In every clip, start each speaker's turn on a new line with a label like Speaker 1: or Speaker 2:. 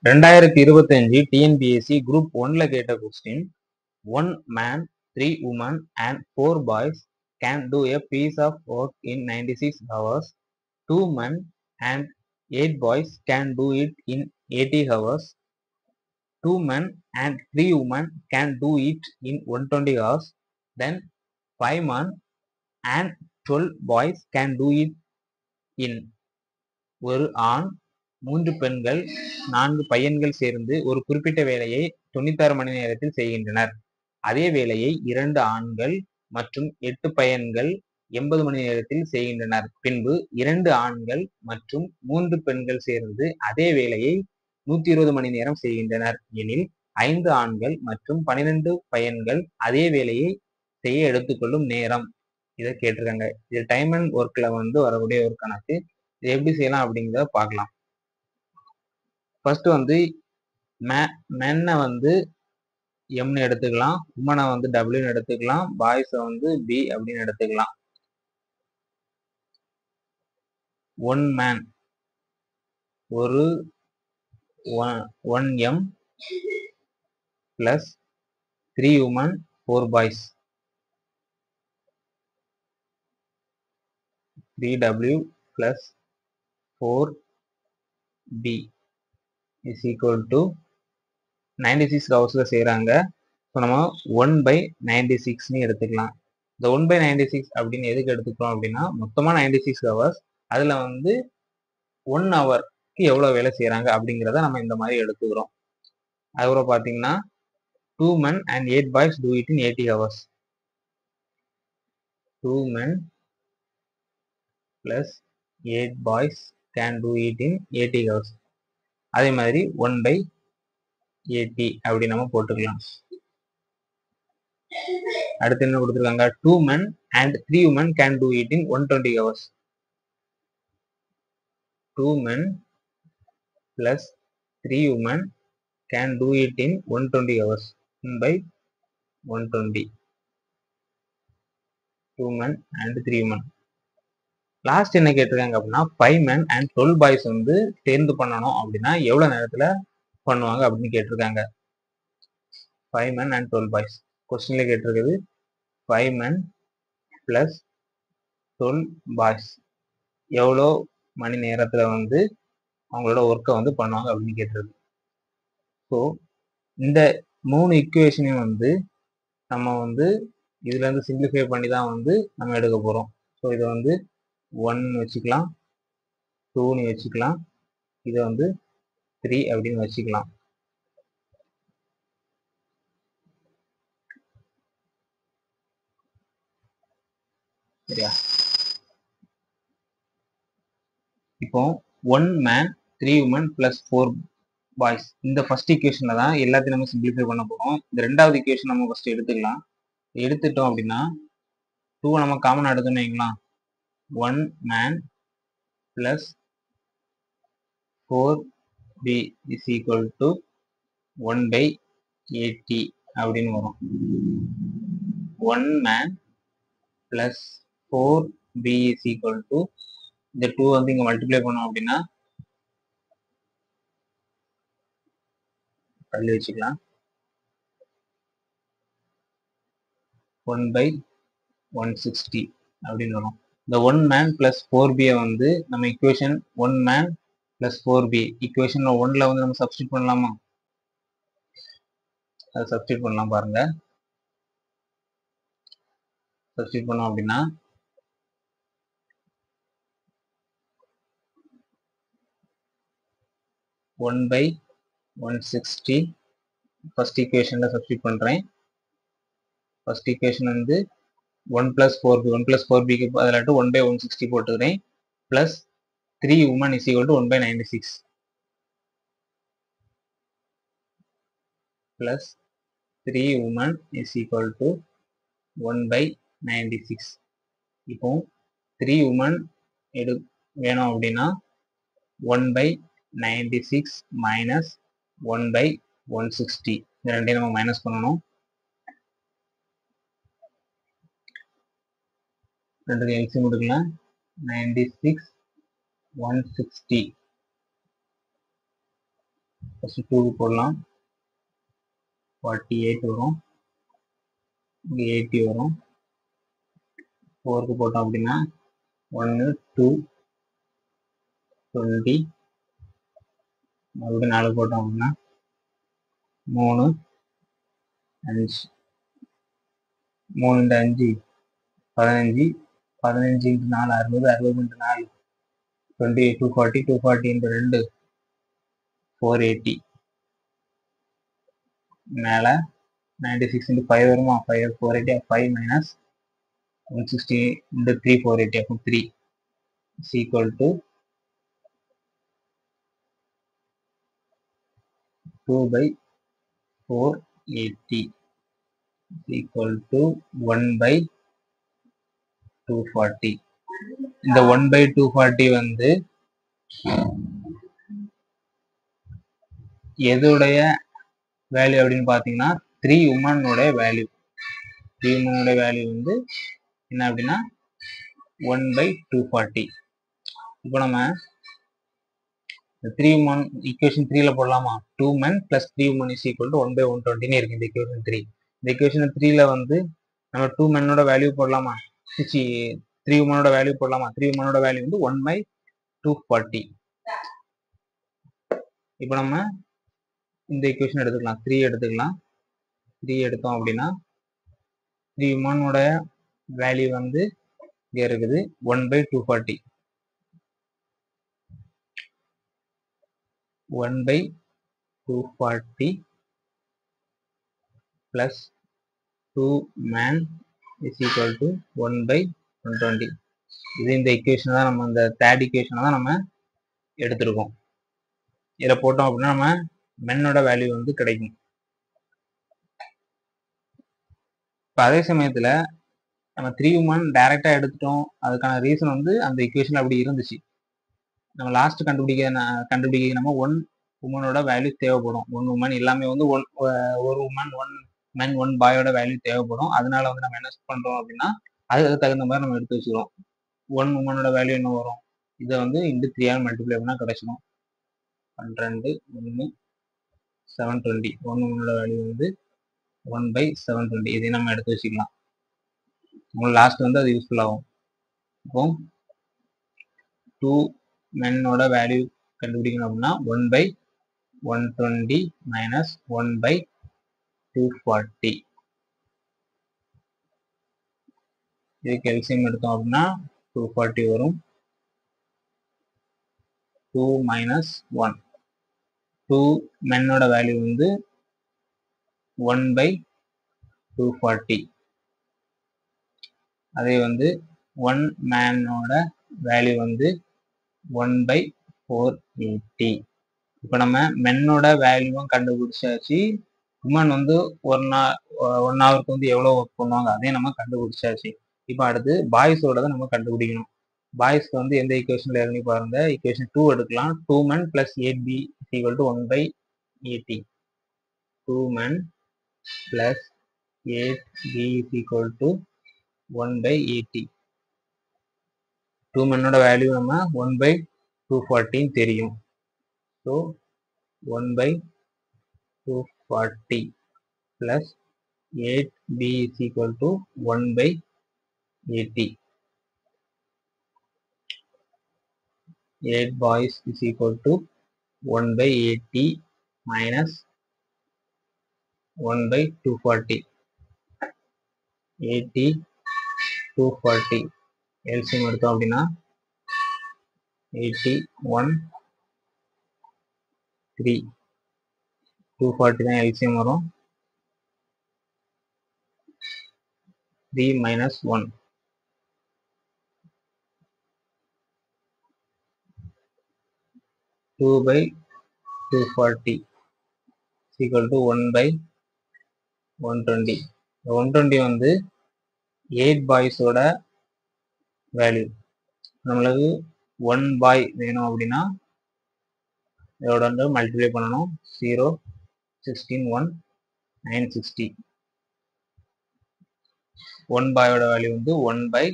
Speaker 1: 2025 TNPSC group 1ல கேட்ட question, 1 man, 3 women and 4 boys can do a piece of work in 96 hours. 2 men and 8 boys can do it in 80 hours. 2 men and 3 women can do it in 120 hours. Then 5 men and 12 boys can do it in. ஒரு ஆண், 3 பெண்கள், 4 பையன்கள் சேர்ந்து ஒரு குறிப்பிட்ட வேலையை 96 மணி நேரத்தில் செய்கின்றனர். அதே வேலையை 2 ஆண்கள் மற்றும் 8 பையன்கள் 80 மணி நேரத்தில் செய்கின்றனர். பின்பு 2 ஆண்கள் மற்றும் 3 பெண்கள் சேர்ந்து அதே வேலையை 120 மணி நேரம் செய்கின்றனர் எனில் 5 ஆண்கள் மற்றும் 12 பையன்கள் அதே வேலையை செய்ய எடுத்துக்கொள்ளும் நேரம். இதை கேட்டிருக்காங்க. இது டைம் அண்ட் ஒர்க்ல வரக்கூடிய ஒரு கணக்கு. இது எப்படி செய்யலாம் அப்படிங்கிறத பார்க்கலாம். ஃபர்ஸ்ட் மென்னை எம்னு எடுத்துக்கலாம், உமனை டபிள்யூன்னு எடுத்துக்கலாம், பாய்ஸை பி அப்படின்னு எடுத்துக்கலாம். 1 மேன் ஒரு 1M plus 3 woman 4 boys 3W plus 4B is equal to 96 ஹவர்ஸ்ல செய்யறாங்க. ஸோ நம்ம 1/96ன்னு எடுத்துக்கலாம். இந்த 1/96 அப்படின்னு எதுக்கு எடுத்துக்கிறோம் அப்படின்னா, மொத்தமா 96 ஹவர்ஸ், அதுல 1 ஹவருக்கு எவ்வளவு வேலை செய்யறாங்க அப்படிங்கிறத நம்ம இந்த மாதிரி எடுத்துக்கிறோம். அதுக்கப்புறம் பாத்தீங்கன்னா 2 men and 8 boys do it in 80 hours. 2 men plus 8 boys can do it in 80 hours. அதே மாதிரி 1/80 அப்படி நம்ம போட்டுக்கலாம். அடுத்து என்ன கொடுத்துருக்காங்க, 2 men and 3 women can do it in 120 hours. 2 men plus 3 women can do it in 120 hours. 1/120. 2 men and 3 women. Last என்ன கேட்டிருக்காங்க அப்படின்னா, 5 men and 12 boys சேர்ந்து பண்ணணும் அப்படின்னா எவ்வளவு நேரத்துல பண்ணுவாங்க அப்படின்னு கேட்டிருக்காங்க. 5 men and 12 boys கொஸ்டின்ல கேட்டிருக்குது. 5 men plus 12 boys எவ்வளோ மணி நேரத்துல அவங்களோட ஒர்க்கை பண்ணுவாங்க அப்படின்னு கேட்டிருக்கு. ஸோ இந்த 3 இக்குவேஷனையும் நம்ம இதுல இருந்து சிம்பிளிஃபை பண்ணி தான் நம்ம எடுக்க போறோம். ஸோ இதை 1 வச்சுக்கலாம், 2ன்னு வச்சுக்கலாம், இதை 3 அப்படின்னு வச்சுக்கலாம். சரியா? இப்போ 1 man 3 women plus 4 boys இந்த ஃபர்ஸ்ட் ஈக்குவேஷன்ல தான் எல்லாத்தையும் நம்ம சிம்பிளிஃபை பண்ண போறோம். இந்த ரெண்டாவது ஈக்குவேஷன் நம்ம ஃபர்ஸ்ட் எடுத்துக்கலாம். எடுத்துட்டோம் அப்படின்னா 2 நம்ம காமன் எடுத்தோம்னு வைக்கலாம். 1 man plus 4B is equal to 1/80 அப்படின்னு வரும். 1 man plus 4B is equal to இந்த 2 இங்க மல்டிப்ளை பண்ணோம் அப்படின்னா தள்ளி வச்சுக்கலாம். 1/160 அப்படின்னு வரும். இந்த 1 man plus 4B நம்ம equation 1 man plus 4B equation 1ல நம்ம சப்ஸ்டிட் பண்ணலாமா? அதை சப்ஸ்டிட் பண்ணலாம் பாருங்க. சப்ஸ்டிட் பண்ணோம் அப்படின்னா 1/160 ஃபர்ஸ்ட் ஈக்குவேஷன்ல சப்ஸ்டிட் பண்றேன். First equation 1 plus 4B 1 plus 4Bக்கு பதிலாட்டு 1/160 போட்டுக்கிறேன். Plus 3 women is equal to 1/96 plus 3 women is equal to 1/96. இப்போ 3 women வேணும் அப்படின்னா 1/96 minus 1/160 இந்த ரெண்டையும் நம்ம மைனஸ் பண்ணணும். ரெண்டுக்கு எல்சிஎம் எடுக்கலாம். 96 160 ஃபர்ஸ்ட் 2 போடலாம், 48 வரும், இங்கே 80 வரும். 4க்கு போட்டோம் அப்படின்னா 1 2 20, மறுபடியும் 4 போட்டோம் அப்படின்னா 3 5, 3 into 5 15, 15 into 4 60, 60 into 4 28, 240, 240 into 2 480, மேல 96 into 5 வருமா, 5 480, 5 minus 160 into 3 480, அப்போ 3 is equal to 2 by 480 is equal to 1 by 240. இந்த 1 by 240 வந்து எதுடைய வேல்யூ அப்படின்னு பார்த்தீங்கன்னா 3 உமனோட வேல்யூ. 3 உமனோட வேல்யூ வந்து என்ன அப்படின்னா 1 by 240. இப்போ நம்ம 3 உமன் ஈக்குவேஷன் 3ல போடலாமா, 2 men plus 3 women is equal to 1 by 120 இருக்கு இந்த ஈக்குவேஷன் 3. இந்த ஈக்குவேஷன் 3ல வந்து நம்ம 2 menோட வேல்யூ போடலாமா, 3 உமனோட வேல்யூ போடலாமா. 3 உமனோட வேல்யூ வந்து 1 by 240. இப்போ நம்ம இந்த ஈக்குவேஷன் எடுத்துக்கலாம், 3 எடுத்துக்கலாம். 3 எடுத்தோம் அப்படின்னா 3 உமனோட வேல்யூ வந்து இங்கே இருக்குது 1 by 240. 1 by 240 plus 2 man is equal to 1 by 120. இது இந்த ஈக்குவேஷன் தான் நம்ம இந்த தேர்ட் ஈக்குவேஷன் தான் நம்ம எடுத்திருக்கோம். இதில் போட்டோம் அப்படின்னா நம்ம மென்னோட வேல்யூ வந்து கிடைக்கும். இப்போ அதே சமயத்தில் நம்ம 3 உமன் டைரெக்டாக எடுத்துட்டோம். அதுக்கான ரீசன் வந்து அந்த ஈக்குவேஷன் அப்படி இருந்துச்சு. நம்ம லாஸ்ட் கண்டுபிடிக்க நம்ம 1 உமனோட வேல்யூ தேவைப்படும். 1 உமன் எல்லாமே வந்து ஒரு உமன் 1 மென் 1 பாயோட வேல்யூ தேவைப்படும். அதனால வந்து நம்ம என்ன பண்ணுறோம் அப்படின்னா அதுக்கு தகுந்த மாதிரி நம்ம எடுத்து வச்சுக்கிறோம். 1 உமனோட வேல்யூ என்ன வரும், இதை வந்து இன்ட்டு 3 மல்டிப்ளை பண்ணால் கிடைச்சிடும். 12 1 720. 1 உமனோட வேல்யூ வந்து 1 by 720. இதை நம்ம எடுத்து வச்சுக்கலாம். உங்களுக்கு லாஸ்ட் வந்து அது யூஸ்ஃபுல் ஆகும். இப்போ 2 மென்னோட வேல்யூ கண்டுபிடிக்கணும் அப்படின்னா 1 by 120 minus 1 by 240. இதுக்கு எல்சிஎம் எடுத்தோம் அப்படின்னா 240 வரும். 2 minus 1. 2 மென்னோட வேல்யூ வந்து 1 by 240. அதே வந்து 1 மேனோட வேல்யூ வந்து 1 by 480. இப்போ நம்ம மென்னோட வேல்யூவும் கண்டுபிடிச்சாச்சு. உமன் வந்து 1 ஹவருக்கு வந்து எவ்வளோ ஒர்க் பண்ணுவாங்க அதையும் நம்ம கண்டுபிடிச்சாச்சு. இப்போ அடுத்து பாய்ஸோட நம்ம கண்டுபிடிக்கணும். பாய்ஸ்க்கு வந்து எந்த ஈக்குவேஷன்ல இறங்கி பாருங்க. ஈக்குவேஷன் 2 எடுக்கலாம். 2 men plus 8b is equal to 1 by 80. 2 men plus 8b is equal to 1 by 80. 2 menோட value நம்ம 1 by 240 தெரியும். So 1 by 240 plus 8b is equal to 1 by 80. 8 boys is equal to 1 by 80 minus 1 by 240. 80 240 LCM எடுத்தோம் அப்படின்னா 81 3. 240 தான் LCM வரும். 3 minus 1. 2 by 240 is equal to 1 by 120. 120 வந்து 8 பாய்ஸோட value. நம்மளுக்கு 1 பாய் வேணும் அப்படின்னா இதோட வந்து மல்டிப்ளை பண்ணணும். 0 16 1 960. 1 பாயோட வேல்யூ வந்து 1 by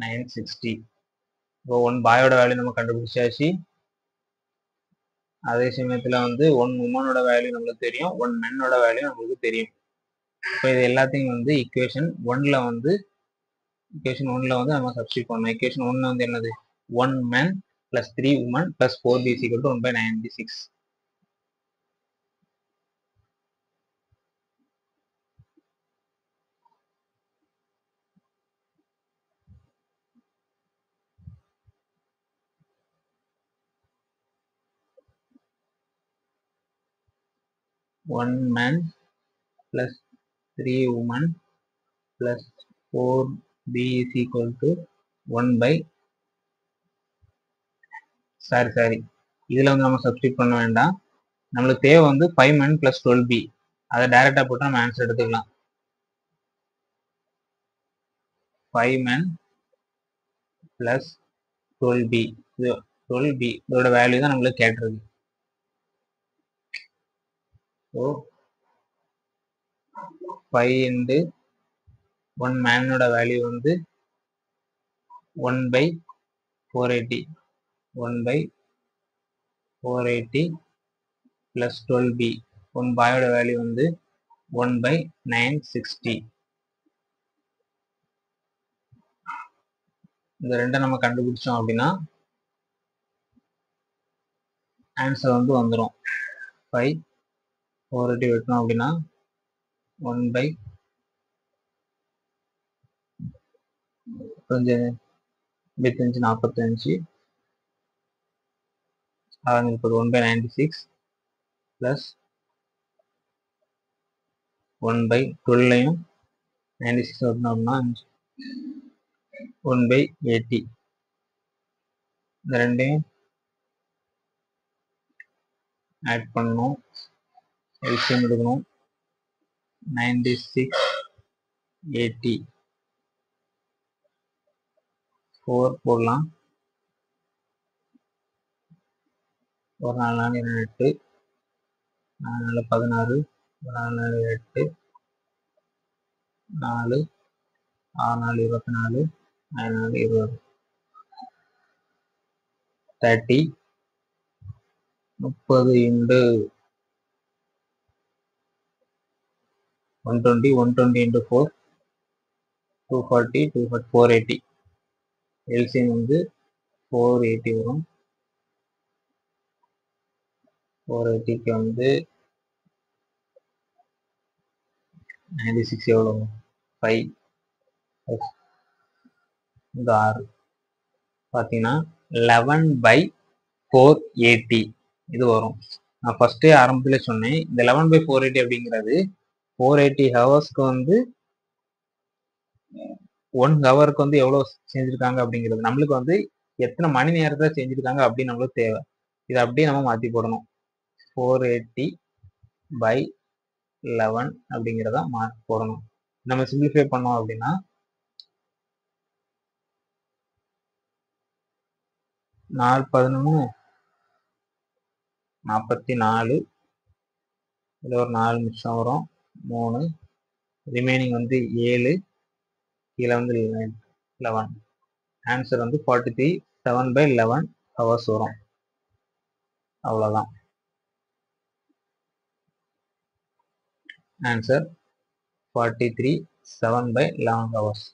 Speaker 1: 960. இப்போ 1 பாயோட வேல்யூ நம்ம கண்டுபிடிச்சாச்சு. அதே சமயத்தில் வந்து ஒன் உமனோட வேல்யூ நம்மளுக்கு தெரியும், ஒன் மென்னோட வேல்யூ நம்மளுக்கு தெரியும். இப்போ இது எல்லாத்தையும் வந்து ஈக்குவேஷன் ஒன்ல வந்து நம்ம சப்ஸ்டியூட் பண்ணணும். ஈக்குவேஷன் ஒன்ல வந்து என்னது, 1 men plus 3 women plus 4b is equal to 1/96. One man plus 3 women plus 4b is equal to 1 by sorry இதில் வந்து நம்ம சப்ஸ்டியூட் பண்ண வேண்டாம். நம்மளுக்கு தேவை வந்து 5 men plus 12b. அதை டைரெக்டாக போட்டு நம்ம ஆன்சர் எடுத்துக்கலாம். 5 men plus 12b. இது 12b இதோட வேல்யூ தான் நம்மளுக்கு கேட்டிருக்கு. ஸோ 5 into 1 மேனோட வேல்யூ வந்து 1/480. 1/480 plus 12b. 1 பாயோட வேல்யூ வந்து 1/960. இந்த ரெண்டை நம்ம கண்டுபிடிச்சோம் அப்படின்னா ஆன்சர் வந்து வந்துடும். 5/480 வெட்டணும் அப்படின்னா 1/45 1/96 plus 1/12 96 வெட்டணும் அப்படின்னா 1/80. இந்த ரெண்டையும் ஆட் பண்ணணும், எல்சிஎம் எடுக்கணும். 96 80 4 போடலாம். ஒரு 4 4 8 4 16 4 8 4 6 4 24 4 20 30 30 into 120 120 into 4 240 240 480. எல்சிஎம் வந்து 480 வரும். 480க்கு வந்து 96 எவ்வளோ, 5 இந்த 6 பார்த்தீங்கன்னா 11/480 இது வரும். நான் ஃபர்ஸ்டே ஆரம்பத்தில் சொன்னேன், இந்த 11/480 அப்படிங்கிறது 480 ஹவர்ஸ்க்கு வந்து 1 ஹவருக்கு வந்து எவ்வளோ செஞ்சுருக்காங்க அப்படிங்கிறது, நம்மளுக்கு வந்து எத்தனை மணி நேரத்தில் செஞ்சுருக்காங்க அப்படின்னு நம்மளுக்கு தேவை. இதை அப்படியே நம்ம மாற்றி போடணும். 480/11 அப்படிங்கிறத மாற்றி போடணும். நம்ம சிம்பிளிஃபை பண்ணோம் அப்படின்னா 4 11 44, இதில் ஒரு 4 மிச்சம் வரும் 3, ரிமைனிங் வந்து 7, கீழே வந்து 11. ஆன்சர் வந்து 43 7/11 ஹவர்ஸ் வரும். அவ்வளோதான் ஆன்சர், 43 7/11 ஹவர்ஸ்.